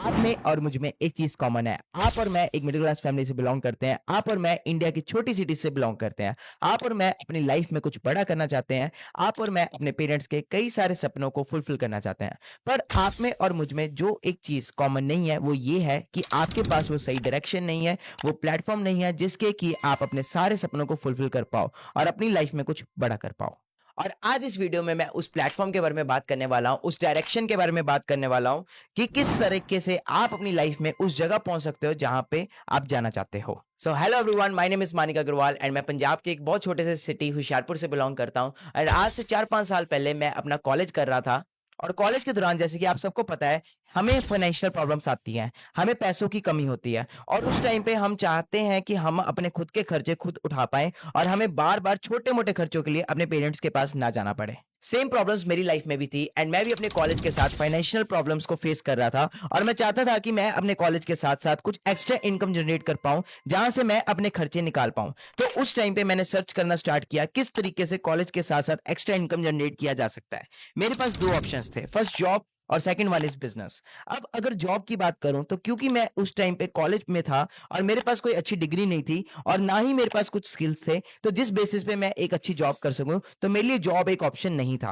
आप में और मुझ में एक चीज कॉमन है। आप और मैं एक मिडिल क्लास फैमिली से बिलोंग करते हैं। आप और मैं इंडिया की छोटी सिटी से बिलोंग करते हैं। आप और मैं अपनी लाइफ में कुछ बड़ा करना चाहते हैं। आप और मैं अपने पेरेंट्स के कई सारे सपनों को फुलफिल करना चाहते हैं। पर आप में और मुझ में जो एक चीज कॉमन नहीं है वो ये है कि आपके पास वो सही डायरेक्शन नहीं है, वो प्लेटफॉर्म नहीं है जिसके कि आप अपने सारे सपनों को फुलफिल कर पाओ और अपनी लाइफ में कुछ बड़ा कर पाओ। और आज इस वीडियो में मैं उस प्लेटफॉर्म के बारे में बात करने वाला हूं, उस डायरेक्शन के बारे में बात करने वाला हूं कि किस तरीके से आप अपनी लाइफ में उस जगह पहुंच सकते हो जहां पे आप जाना चाहते हो। So hello everyone, my name is Manik Agarwal and मैं पंजाब के एक बहुत छोटे से सिटी हुशियारपुर से बिलोंग करता हूं। और आज से 4-5 साल पहले मैं अपना कॉलेज कर रहा था। और कॉलेज के दौरान जैसे कि आप सबको पता है, हमें फाइनेंशियल प्रॉब्लम्स आती हैं, हमें पैसों की कमी होती है और उस टाइम पे हम चाहते हैं कि हम अपने खुद के खर्चे खुद उठा पाएं और हमें बार-बार छोटे-मोटे खर्चों के लिए अपने पेरेंट्स के पास ना जाना पड़े। सेम प्रॉब्लम्स मेरी लाइफ में भी थी एंड मैं भी अपने कॉलेज के साथ फाइनेंशियल प्रॉब्लम्स को फेस कर रहा था और मैं चाहता था कि मैं अपने कॉलेज के साथ-साथ कुछ एक्स्ट्रा इनकम जनरेट कर पाऊं, जहां से मैं अपने खर्चे निकाल पाऊं। तो उस टाइम पे मैंने सर्च करना स्टार्ट किया किस तरीके से कॉलेज के साथ-साथ एक्स्ट्रा इनकम जनरेट किया जा सकता है। मेरे पास 2 ऑप्शंस थे, फर्स्ट जॉब और सेकंड वन इज बिजनेस। अब अगर जॉब की बात करूं तो क्योंकि मैं उस टाइम पे कॉलेज में था और मेरे पास कोई अच्छी डिग्री नहीं थी और ना ही मेरे पास कुछ स्किल्स थे, तो जिस बेसिस पे मैं एक अच्छी जॉब कर सकूं, तो मेरे लिए जॉब एक ऑप्शन नहीं था।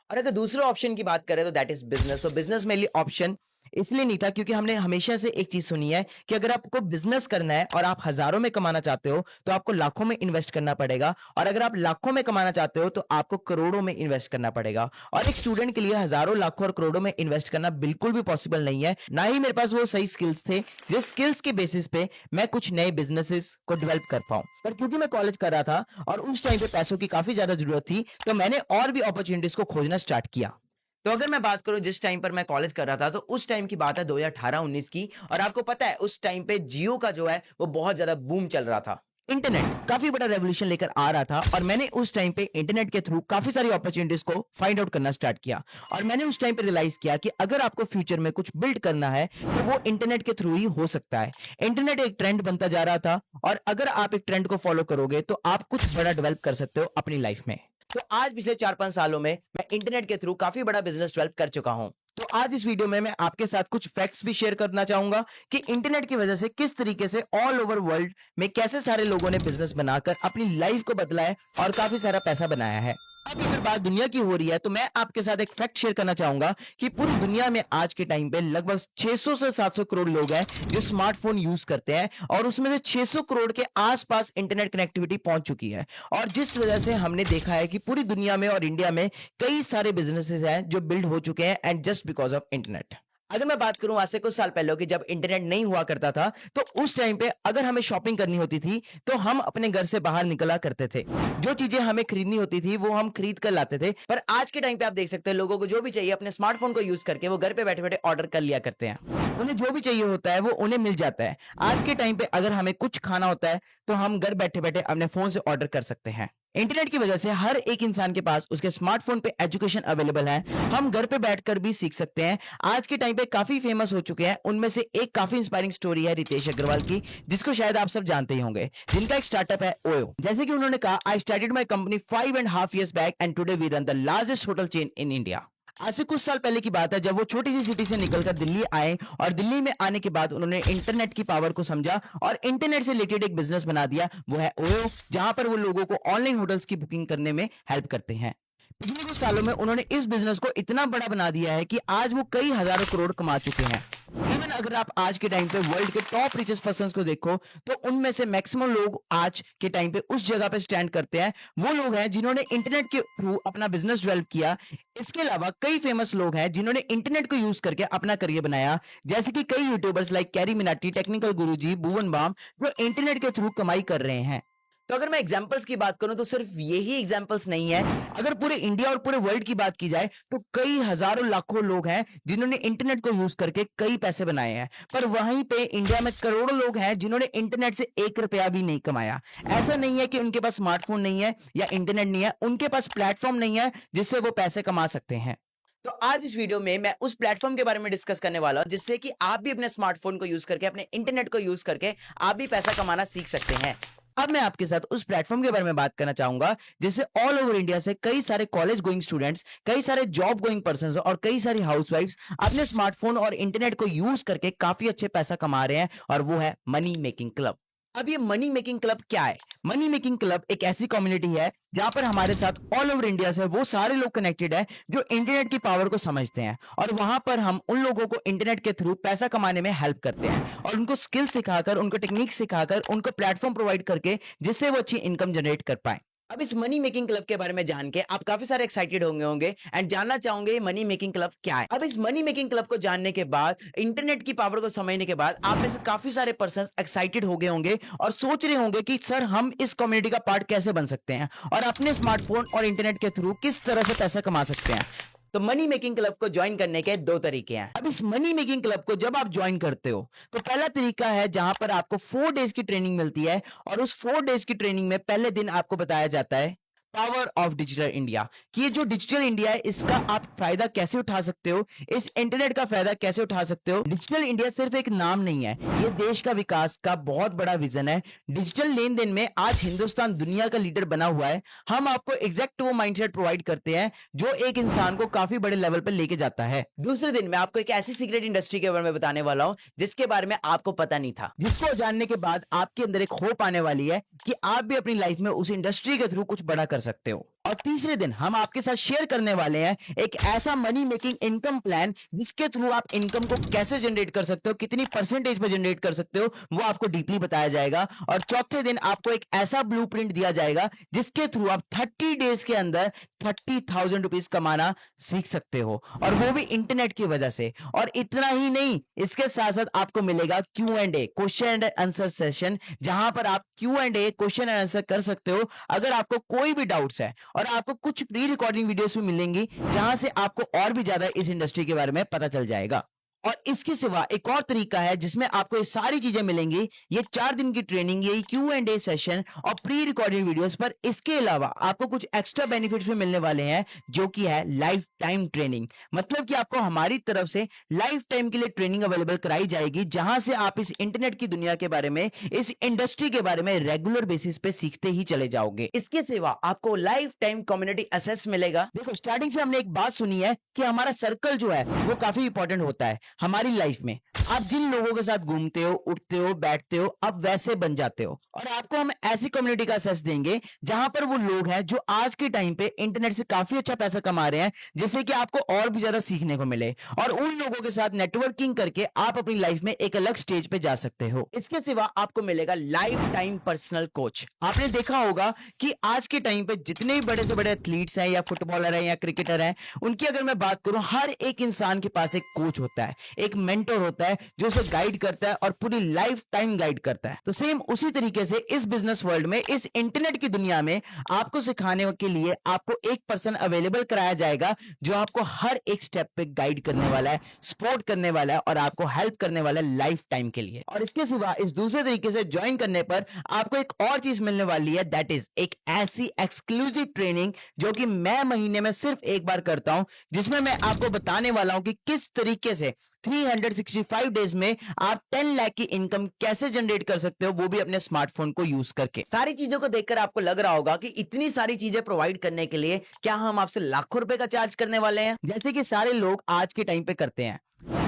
और अगर दूसरे ऑप्शन की बात करें तो दैट इज बिजनेस। तो बिजनेस मेरे लिए ऑप्शन इसलिए नहीं था क्योंकि हमने हमेशा से एक चीज सुनी है कि अगर आपको बिजनेस करना है और आप हजारों में कमाना चाहते हो तो आपको लाखों में इन्वेस्ट करना पड़ेगा, और अगर आप लाखों में कमाना चाहते हो तो आपको करोड़ों में इन्वेस्ट करना पड़ेगा। और एक स्टूडेंट के लिए हजारों लाखों और करोड़ों में इन्वेस्ट करना बिल्कुल भी पॉसिबल नहीं है, ना ही मेरे पास वो सही स्किल्स थे जिस स्किल्स के बेसिस पे मैं कुछ नए बिजनेसेस को डेवलप कर पाऊं। पर क्योंकि मैं कॉलेज कर रहा था और उस टाइम पे पैसों की काफी ज्यादा जरूरत थी, तो मैंने और भी अपॉर्चुनिटीज को खोजना स्टार्ट किया। तो अगर मैं बात करूं जिस टाइम पर मैं कॉलेज कर रहा था, तो उस टाइम की बात है 2018-19 की। और आपको पता है उस टाइम पे जियो का जो है वो बहुत ज्यादा बूम चल रहा था। इंटरनेट काफी बड़ा रेवोल्यूशन लेकर आ रहा था और मैंने उस टाइम पे इंटरनेट के थ्रू काफी सारी अपॉर्चुनिटीज को फाइंड आउट करना स्टार्ट किया। और मैंने उस टाइम पे रियलाइज किया कि अगर आपको फ्यूचर में कुछ बिल्ड करना है तो वो इंटरनेट के थ्रू ही हो सकता है। इंटरनेट एक ट्रेंड बनता जा रहा था और अगर आप एक ट्रेंड को फॉलो करोगे तो आप कुछ बड़ा डेवलप कर सकते हो अपनी लाइफ में। तो आज पिछले 4-5 सालों में मैं इंटरनेट के थ्रू काफी बड़ा बिजनेस डेवलप कर चुका हूं। तो आज इस वीडियो में मैं आपके साथ कुछ फैक्ट्स भी शेयर करना चाहूंगा कि इंटरनेट की वजह से किस तरीके से ऑल ओवर वर्ल्ड में कैसे सारे लोगों ने बिजनेस बनाकर अपनी लाइफ को बदला है और काफी सारा पैसा बनाया है। अब अगर बात दुनिया की हो रही है तो मैं आपके साथ एक फैक्ट शेयर करना चाहूंगा कि पूरी दुनिया में आज के टाइम पे लगभग 600 से 700 करोड़ लोग हैं जो स्मार्टफोन यूज करते हैं और उसमें से 600 करोड़ के आसपास इंटरनेट कनेक्टिविटी पहुंच चुकी है। और जिस वजह से हमने देखा है कि पूरी दुनिया में और इंडिया में कई सारे बिजनेसेस हैं जो बिल्ड हो चुके हैं and just because of internet. अगर मैं बात करूं आज से कुछ साल पहले की, जब इंटरनेट नहीं हुआ करता था, तो उस टाइम पे अगर हमें शॉपिंग करनी होती थी तो हम अपने घर से बाहर निकला करते थे। जो चीजें हमें खरीदनी होती थी वो हम खरीद कर लाते थे। पर आज के टाइम पे आप देख सकते हैं लोगों को जो भी चाहिए अपने स्मार्टफोन को यूज करके वो घर पे बैठे बैठे ऑर्डर कर लिया करते हैं। उन्हें जो भी चाहिए होता है वो उन्हें मिल जाता है। आज के टाइम पे अगर हमें कुछ खाना होता है तो हम घर बैठे बैठे अपने फोन से ऑर्डर कर सकते हैं। इंटरनेट की वजह से हर एक इंसान के पास उसके स्मार्टफोन पे एजुकेशन अवेलेबल है। हम घर पे बैठकर भी सीख सकते हैं। आज के टाइम पे काफी फेमस हो चुके हैं, उनमें से एक काफी इंस्पायरिंग स्टोरी है रितेश अग्रवाल की, जिसको शायद आप सब जानते ही होंगे, जिनका एक स्टार्टअप है ओयो। जैसे कि उन्होंने कहा, I started my company 5.5 years back and today we run the largest hotel chain in India. आज से कुछ साल पहले की बात है जब वो छोटी सी सिटी से निकलकर दिल्ली आए और दिल्ली में आने के बाद उन्होंने इंटरनेट की पावर को समझा और इंटरनेट से रिलेटेड एक बिजनेस बना दिया, वो है ओयो, जहां पर वो लोगों को ऑनलाइन होटल्स की बुकिंग करने में हेल्प करते हैं। पिछले कुछ सालों में उन्होंने इस बिजनेस को इतना बड़ा बना दिया है कि आज वो कई हजारों करोड़ कमा चुके हैं। इवन अगर आप आज के टाइम पे वर्ल्ड के टॉप रिचेस्ट पर्संस को देखो तो उनमें से मैक्सिमम लोग आज के टाइम पे उस जगह पे स्टैंड करते हैं, वो लोग हैं जिन्होंने इंटरनेट के थ्रू अपना बिजनेस डेवलप किया। इसके अलावा कई फेमस लोग हैं जिन्होंने इंटरनेट को यूज करके अपना करियर बनाया, जैसे कि कई YouTubers like Carry Minati, Technical Guruji, Bhuvan Bam, जो इंटरनेट के थ्रू कमाई कर रहे हैं। तो अगर मैं एग्जांपल्स की बात करूं तो सिर्फ यही एग्जांपल्स नहीं है, अगर पूरे इंडिया और पूरे वर्ल्ड की बात की जाए तो कई हजारों लाखों लोग हैं जिन्होंने इंटरनेट को यूज करके कई पैसे बनाए हैं। पर वहीं पे इंडिया में करोड़ों लोग हैं जिन्होंने इंटरनेट से 1 रुपया भी नहीं कमाया। ऐसा नहीं है कि उनके पास स्मार्टफोन नहीं है या इंटरनेट नहीं है, उनके पास प्लेटफॉर्म नहीं है जिससे वो पैसे कमा सकते हैं। तो आज इस वीडियो में मैं उस प्लेटफॉर्म के बारे में डिस्कस करने वाला हूं जिससे कि आप भी अपने स्मार्टफोन को यूज करके, अपने इंटरनेट को यूज करके आप भी पैसा कमाना सीख सकते हैं। अब मैं आपके साथ उस प्लेटफॉर्म के बारे में बात करना चाहूंगा जिससे ऑल ओवर इंडिया से कई सारे कॉलेज गोइंग स्टूडेंट्स, कई सारे जॉब गोइंग पर्सन और कई सारी हाउसवाइफ्स अपने स्मार्टफोन और इंटरनेट को यूज करके काफी अच्छे पैसा कमा रहे हैं, और वो है मनी मेकिंग क्लब। अब ये मनी मेकिंग क्लब क्या है? मनी मेकिंग क्लब एक ऐसी कम्युनिटी है जहां पर हमारे साथ ऑल ओवर इंडिया से वो सारे लोग कनेक्टेड है जो इंटरनेट की पावर को समझते हैं, और वहां पर हम उन लोगों को इंटरनेट के थ्रू पैसा कमाने में हेल्प करते हैं और उनको स्किल सिखाकर, उनको टेक्निक सिखाकर, उनको प्लेटफॉर्म प्रोवाइड करके जिससे वो अच्छी इनकम जनरेट कर पाए। अब इस मनी मेकिंग क्लब के बारे में जान के आप काफी सारे एक्साइटेड होंगे एंड जानना चाहोगे मनी मेकिंग क्लब क्या है। अब इस मनी मेकिंग क्लब को जानने के बाद, इंटरनेट की पावर को समझने के बाद, आप में से काफी सारे पर्सन एक्साइटेड हो गए होंगे और सोच रहे होंगे कि सर हम इस कम्युनिटी का पार्ट कैसे बन सकते हैं और अपने स्मार्टफोन और इंटरनेट के थ्रू किस तरह से पैसा कमा सकते हैं। तो मनी मेकिंग क्लब को ज्वाइन करने के दो तरीके हैं। अब इस मनी मेकिंग क्लब को जब आप ज्वाइन करते हो तो पहला तरीका है जहां पर आपको 4 डेज की ट्रेनिंग मिलती है, और उस 4 डेज की ट्रेनिंग में पहले दिन आपको बताया जाता है पावर ऑफ डिजिटल इंडिया, कि ये जो डिजिटल इंडिया है इसका आप फायदा कैसे उठा सकते हो, इस इंटरनेट का फायदा कैसे उठा सकते हो। डिजिटल इंडिया सिर्फ एक नाम नहीं है, ये देश का विकास का बहुत बड़ा विजन है। डिजिटल लेन देन में आज हिंदुस्तान दुनिया का लीडर बना हुआ है। हम आपको एग्जैक्ट वो माइंडसेट प्रोवाइड करते हैं जो एक इंसान को काफी बड़े लेवल पर लेके जाता है। दूसरे दिन मैं आपको एक ऐसी सीक्रेट इंडस्ट्री के बारे में बताने वाला हूं जिसके बारे में आपको पता नहीं था, जिसको जानने के बाद आपके अंदर एक होप आने वाली है कि आप भी अपनी लाइफ में उस इंडस्ट्री के थ्रू कुछ बड़ा कर सकते हो। और तीसरे दिन हम आपके साथ शेयर करने वाले हैं एक ऐसा मनी मेकिंग इनकम प्लान जिसके थ्रू आप इनकम को कैसे जनरेट कर सकते हो, कितनी परसेंटेज पे जनरेट कर सकते हो, वो आपको डीपली बताया जाएगा। और चौथे दिन आपको एक ऐसा ब्लूप्रिंट दिया जाएगा जिसके थ्रू आप 30 डेज के अंदर 30,000 रुपीज कमाना सीख सकते हो, और वो भी इंटरनेट की वजह से। और इतना ही नहीं, इसके साथ साथ आपको मिलेगा Q&A, question and answer session, जहां पर आप Q&A, क्वेश्चन एंड आंसर कर सकते हो अगर आपको कोई भी डाउट्स है। और आपको कुछ प्री रिकॉर्डिंग वीडियोस भी मिलेंगी जहां से आपको और भी ज्यादा इस इंडस्ट्री के बारे में पता चल जाएगा। और इसके सिवा एक और तरीका है जिसमें आपको ये सारी चीजें मिलेंगी, ये 4 दिन की ट्रेनिंग, ये Q&A सेशन और प्री रिकॉर्डेड वीडियोस पर। इसके अलावा आपको कुछ एक्स्ट्रा बेनिफिट्स भी मिलने वाले हैं जो कि है लाइफ टाइम ट्रेनिंग। मतलब कि आपको हमारी तरफ से लाइफ टाइम के लिए ट्रेनिंग अवेलेबल कराई जाएगी जहां से आप इस इंटरनेट की दुनिया के बारे में, इस इंडस्ट्री के बारे में रेगुलर बेसिस पे सीखते ही चले जाओगे। इसके सिवा आपको लाइफ टाइम कम्युनिटी एसेस मिलेगा। देखो, स्टार्टिंग से हमने एक बात सुनी है कि हमारा सर्कल जो है वो काफी इंपॉर्टेंट होता है हमारी लाइफ में। आप जिन लोगों के साथ घूमते हो, उठते हो, बैठते हो, आप वैसे बन जाते हो। और आपको हम ऐसी कम्युनिटी का एसेस देंगे जहां पर वो लोग हैं जो आज के टाइम पे इंटरनेट से काफी अच्छा पैसा कमा रहे हैं, जिससे कि आपको और भी ज्यादा सीखने को मिले, और उन लोगों के साथ नेटवर्किंग करके आप अपनी लाइफ में एक अलग स्टेज पे जा सकते हो। इसके सिवा आपको मिलेगा लाइफ टाइम पर्सनल कोच। आपने देखा होगा कि आज के टाइम पे जितने भी बड़े से बड़े एथलीट्स हैं या फुटबॉलर हैं या क्रिकेटर हैं, उनकी अगर मैं बात करूं, हर एक इंसान के पास एक कोच होता है, एक मेंटर होता है जो उसे गाइड करता है और पूरी लाइफ टाइम गाइड करता है। तो सेम उसी तरीके से इस बिजनेस वर्ल्ड में, इस इंटरनेट की दुनिया में आपको सिखाने के लिए आपको एक पर्सन अवेलेबल कराया जाएगा जो आपको हर एक स्टेप पे गाइड करने वाला है, सपोर्ट करने वाला है और आपको हेल्प करने वाला है लाइफ टाइम के लिए। और इसके सिवा इस दूसरे तरीके से ज्वाइन करने पर आपको एक और चीज मिलने वाली है, दैट इज एक ऐसी एक्सक्लूसिव ट्रेनिंग जो कि मैं महीने में सिर्फ एक बार करता हूं, जिसमें मैं आपको बताने वाला हूं कि किस तरीके से 365 डेज में आप 10 लाख की इनकम कैसे जनरेट कर सकते हो, वो भी अपने स्मार्टफोन को यूज करके। सारी चीजों को देखकर आपको लग रहा होगा कि इतनी सारी चीजें प्रोवाइड करने के लिए क्या हम आपसे लाखों रुपए का चार्ज करने वाले हैं, जैसे कि सारे लोग आज के टाइम पे करते हैं।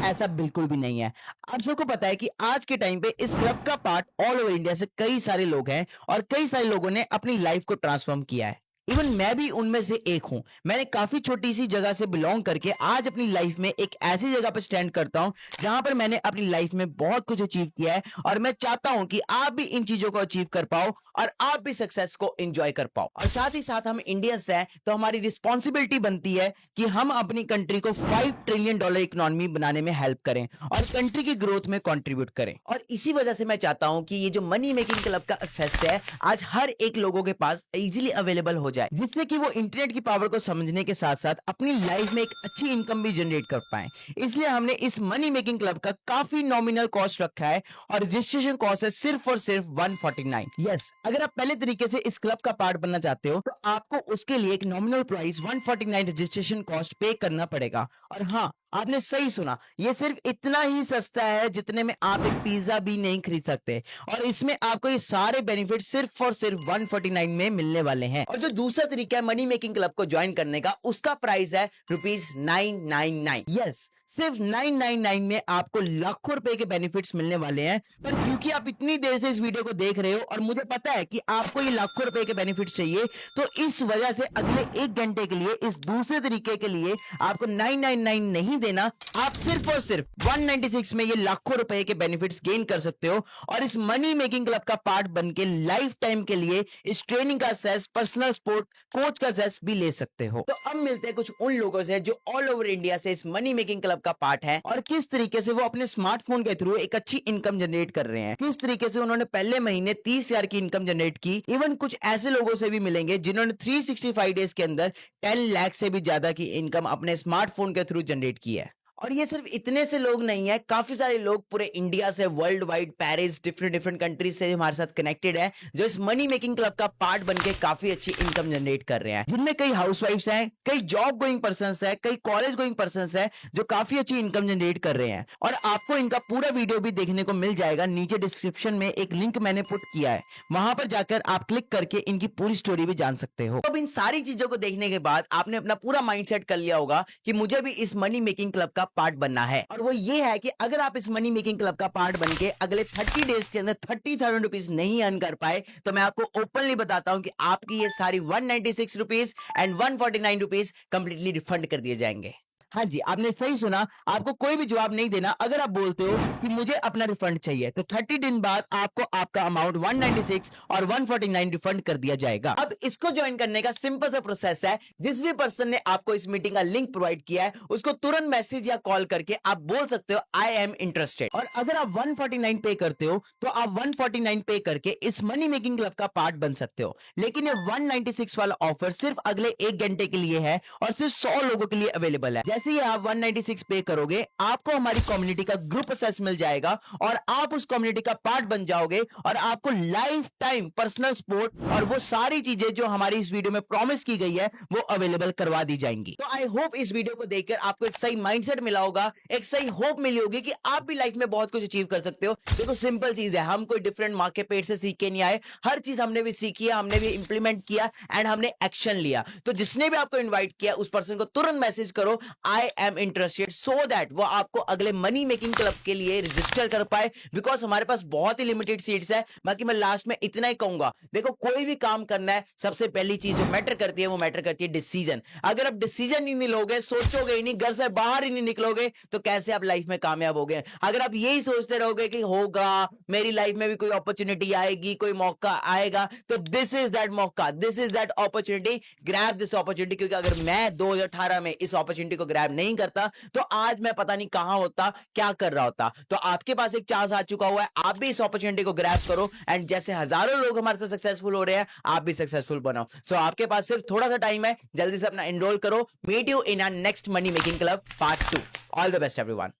ऐसा बिल्कुल भी नहीं है। आप सबको पता है कि आज के टाइम पे इस क्लब का पार्ट ऑल ओवर इंडिया से कई सारे लोग हैं और कई सारे लोगों ने अपनी लाइफ को ट्रांसफॉर्म किया है। इवन मैं भी उनमें से एक हूं। मैंने काफी छोटी सी जगह से बिलोंग करके आज अपनी लाइफ में एक ऐसी जगह पर स्टैंड करता हूं जहां पर मैंने अपनी लाइफ में बहुत कुछ अचीव किया है, और मैं चाहता हूं कि आप भी इन चीजों को अचीव कर पाओ और आप भी सक्सेस को एंजॉय कर पाओ। और साथ ही साथ हम इंडियंस हैं तो हमारी रिस्पॉन्सिबिलिटी बनती है कि हम अपनी कंट्री को $5 ट्रिलियन इकोनॉमी बनाने में हेल्प करें और कंट्री की ग्रोथ में कंट्रीब्यूट करें। और इसी वजह से मैं चाहता हूं कि ये जो मनी मेकिंग क्लब का एक्सेस है आज हर एक लोगों के पास इजीली अवेलेबल हो जाए, जिससे कि वो इंटरनेट की पावर को समझने के साथ साथ अपनी लाइफ में एक अच्छी इनकम भी जनरेट कर पाए। इसलिए हमने इस मनी मेकिंग क्लब का काफी नॉमिनल कॉस्ट रखा है और रजिस्ट्रेशन कॉस्ट है सिर्फ और सिर्फ 149। यस, अगर आप पहले तरीके से इस क्लब का पार्ट बनना चाहते हो तो आपको उसके लिए एक नॉमिनल प्राइस 149 रजिस्ट्रेशन कॉस्ट पे करना पड़ेगा। और हाँ, आपने सही सुना, ये सिर्फ इतना ही सस्ता है जितने में आप एक पिज्जा भी नहीं खरीद सकते और इसमें आपको ये सारे बेनिफिट सिर्फ और सिर्फ 149 में मिलने वाले हैं। और जो दूसरा तरीका है मनी मेकिंग क्लब को ज्वाइन करने का, उसका प्राइस है ₹999। यस, सिर्फ 999 में आपको लाखों रुपए के बेनिफिट्स मिलने वाले हैं। पर क्योंकि आप इतनी देर से इस वीडियो को देख रहे हो और मुझे पता है कि आपको ये लाखों रुपए के बेनिफिट्स चाहिए, तो इस वजह से अगले 1 घंटे के लिए इस दूसरे तरीके के लिए आपको 999 नहीं देना, आप सिर्फ और सिर्फ 196 में ये लाखों रुपए के बेनिफिट्स गेन कर सकते हो और इस मनी मेकिंग क्लब का पार्ट बन के लाइफ टाइम के लिए इस ट्रेनिंग का सेस, पर्सनल स्पोर्ट कोच का सेस भी ले सकते हो। तो अब मिलते हैं कुछ उन लोगों से जो ऑल ओवर इंडिया से इस मनी मेकिंग क्लब का पार्ट है और किस तरीके से वो अपने स्मार्टफोन के थ्रू एक अच्छी इनकम जनरेट कर रहे हैं, किस तरीके से उन्होंने पहले महीने 30,000 की इनकम जनरेट की। इवन कुछ ऐसे लोगों से भी मिलेंगे जिन्होंने 365 डेज के अंदर 10 लाख से भी ज्यादा की इनकम अपने स्मार्टफोन के थ्रू जनरेट की है। और ये सिर्फ इतने से लोग नहीं है, काफी सारे लोग पूरे इंडिया से, world wide, Paris, different countries से हमारे साथ कनेक्टेड है, जो इस मनी मेकिंग क्लब का पार्ट बनके काफी अच्छी इनकम जनरेट कर रहे हैं, जिनमें कई हाउसवाइफ्स हैं, कई जॉब गोइंग पर्संस हैं, कई कॉलेज गोइंग पर्संस हैं, जो काफी अच्छी इनकम जनरेट कर रहे हैं। और आपको इनका पूरा वीडियो भी देखने को मिल जाएगा, नीचे डिस्क्रिप्शन में एक लिंक मैंने पुट किया है, वहां पर जाकर आप क्लिक करके इनकी पूरी स्टोरी भी जान सकते हो। अब इन सारी चीजों को देखने के बाद आपने अपना पूरा माइंडसेट कर लिया होगा कि मुझे भी इस मनी मेकिंग क्लब का पार्ट बनना है। और वो ये है कि अगर आप इस मनी मेकिंग क्लब का पार्ट बनके अगले 30 डेज के अंदर 30,000 रुपीज नहीं अर्न कर पाए, तो मैं आपको ओपनली बताता हूं कि आपकी ये सारी 196 rupees and 149 rupees completely refund कर दिए जाएंगे। हाँ जी, आपने सही सुना, आपको कोई भी जवाब नहीं देना। अगर आप बोलते हो कि मुझे अपना रिफंड चाहिए, तो 30 दिन बाद आपको आपका अमाउंट 196 और 149 रिफंड कर दिया जाएगा। अब इसको ज्वाइन करने का सिंपल सा प्रोसेस है, जिस भी पर्सन ने आपको इस मीटिंग का लिंक प्रोवाइड किया है, उसको तुरंत मैसेज या कॉल करके आप बोल सकते हो आई एम इंटरेस्टेड। और अगर आप 149 पे करते हो, तो आप 149 पे करके इस मनी मेकिंग क्लब का पार्ट बन सकते हो। लेकिन ये 196 वाला ऑफर सिर्फ अगले 1 घंटे के लिए है और सिर्फ 100 लोगों के लिए अवेलेबल है। जैसे ही आप 196 पे करोगे, आपको हमारी कम्युनिटी का ग्रुप एक्सेस मिल जाएगा और आप उस कम्युनिटी का पार्ट बन जाओगे और आपको लाइफ टाइम पर्सनल सपोर्ट और वो सारी चीजें जो हमारी इस वीडियो में प्रॉमिस की गई है, वो अवेलेबल करवा दी जाएंगी। तो आई होप इस वीडियो को देखकर आपको एक सही माइंडसेट मिला होगा, एक सही होप मिली होगी कि आप भी लाइफ में बहुत कुछ अचीव कर सकते हो। देखो, सिंपल चीज है, हम कोई डिफरेंट माँ के पेट से सीख के नहीं आए, हर चीज हमने भी सीखी है, हमने भी इंप्लीमेंट किया एंड हमने एक्शन लिया। तो जिसने भी आपको इन्वाइट किया, उस पर्सन को तुरंत मैसेज करो I am interested, so that वो आपको अगले मनी मेकिंग क्लब के लिए रजिस्टर कर पाए, बिकॉज हमारे पास बहुत ही लिमिटेड सीट्स है। बाकी मैं लास्ट में इतना ही कहूंगा, देखो कोई भी काम करना है, सबसे पहली चीज जो मैटर करती है, वो मैटर करती है डिसीजन। अगर आप डिसीजन ही नहीं लोगे, सोचोगे ही नहीं, घर से बाहर ही नहीं निकलोगे, तो कैसे आप लाइफ में कामयाब होगे। अगर आप यही सोचते रहोगे कि होगा, मेरी लाइफ में भी कोई अपॉर्चुनिटी आएगी, कोई मौका आएगा, तो दिस इज दैट मौका, this is that opportunity, grab this opportunity. क्योंकि अगर मैं 2018 में इस अपॉर्चुनिटी को ग्रैब नहीं करता, तो आज मैं पता नहीं कहां होता, क्या कर रहा होता। तो आपके पास एक चांस आ चुका हुआ है, आप भी इस अपॉर्चुनिटी को ग्रैब करो एंड जैसे हजारों लोग हमारे साथ सक्सेसफुल हो रहे हैं, आप भी सक्सेसफुल बनो। सो आपके पास सिर्फ थोड़ा सा टाइम है, जल्दी से अपना एनरोल करो। Meet you in our next money making club part 2। All the best everyone.